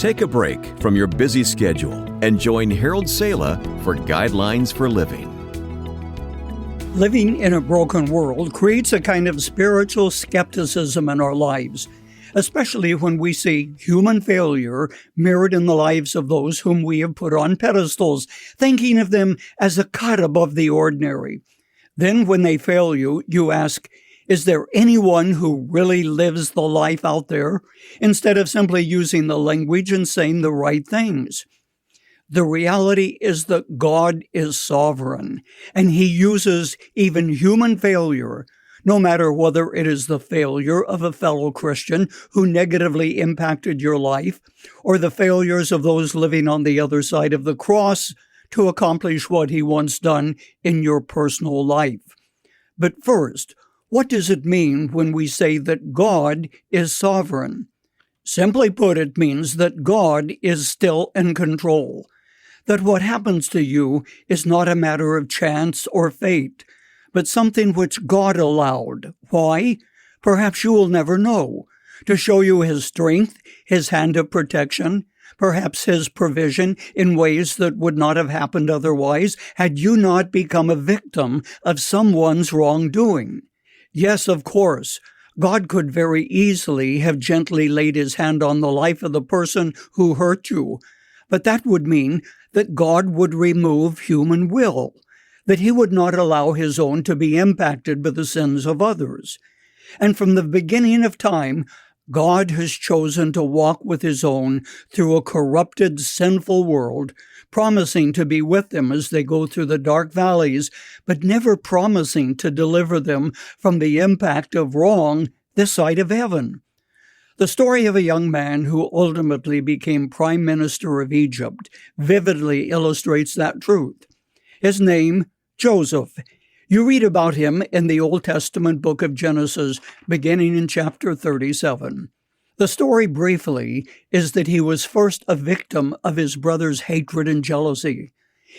Take a break from your busy schedule and join Harold Sala for Guidelines for Living. Living in a broken world creates a kind of spiritual skepticism in our lives, especially when we see human failure mirrored in the lives of those whom we have put on pedestals, thinking of them as a cut above the ordinary. Then when they fail you, you ask, is there anyone who really lives the life out there, instead of simply using the language and saying the right things? The reality is that God is sovereign, and He uses even human failure, no matter whether it is the failure of a fellow Christian who negatively impacted your life, or the failures of those living on the other side of the cross to accomplish what He wants done in your personal life. But first, what does it mean when we say that God is sovereign? Simply put, it means that God is still in control, that what happens to you is not a matter of chance or fate, but something which God allowed. Why? Perhaps you will never know. To show you His strength, His hand of protection, perhaps His provision in ways that would not have happened otherwise had you not become a victim of someone's wrongdoing. Yes, of course, God could very easily have gently laid His hand on the life of the person who hurt you, but that would mean that God would remove human will, that He would not allow His own to be impacted by the sins of others. And from the beginning of time, God has chosen to walk with His own through a corrupted, sinful world, promising to be with them as they go through the dark valleys, but never promising to deliver them from the impact of wrong this side of heaven. The story of a young man who ultimately became Prime Minister of Egypt vividly illustrates that truth. His name, Joseph. You read about him in the Old Testament book of Genesis, beginning in chapter 37. The story, briefly, is that he was first a victim of his brother's hatred and jealousy.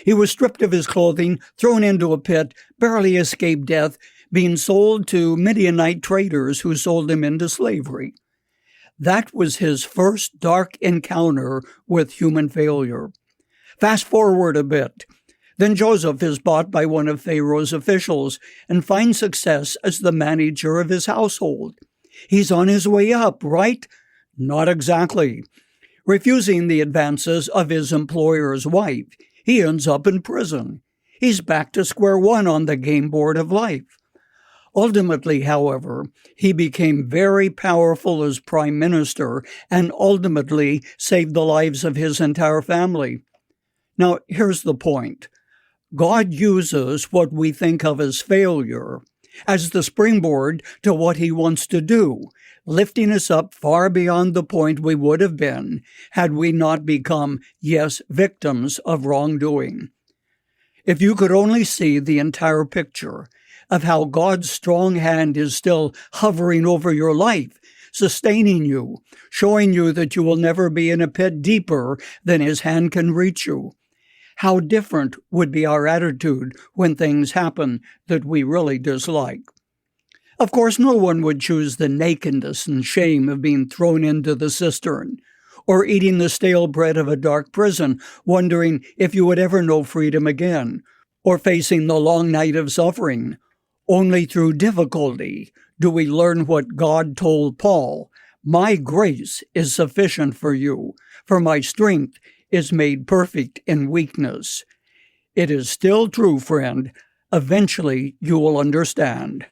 He was stripped of his clothing, thrown into a pit, barely escaped death, being sold to Midianite traders who sold him into slavery. That was his first dark encounter with human failure. Fast forward a bit. Then Joseph is bought by one of Pharaoh's officials and finds success as the manager of his household. He's on his way up, right? Not exactly. Refusing the advances of his employer's wife, he ends up in prison. He's back to square one on the game board of life. Ultimately, however, he became very powerful as prime minister and ultimately saved the lives of his entire family. Now, here's the point. God uses what we think of as failure as the springboard to what He wants to do, lifting us up far beyond the point we would have been had we not become, yes, victims of wrongdoing. If you could only see the entire picture of how God's strong hand is still hovering over your life, sustaining you, showing you that you will never be in a pit deeper than His hand can reach you. How different would be our attitude when things happen that we really dislike. Of course, no one would choose the nakedness and shame of being thrown into the cistern, or eating the stale bread of a dark prison, wondering if you would ever know freedom again, or facing the long night of suffering. Only through difficulty do we learn what God told Paul, "My grace is sufficient for you, for my strength is made perfect in weakness." It is still true, friend. Eventually you will understand.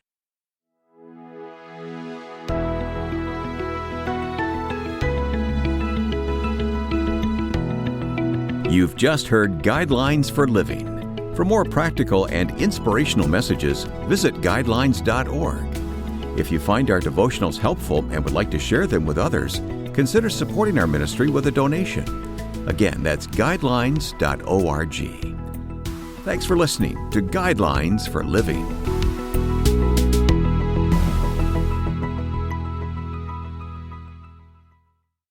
You've just heard Guidelines for Living. For more practical and inspirational messages, visit guidelines.org. If you find our devotionals helpful and would like to share them with others, consider supporting our ministry with a donation. Again, that's guidelines.org. Thanks for listening to Guidelines for Living.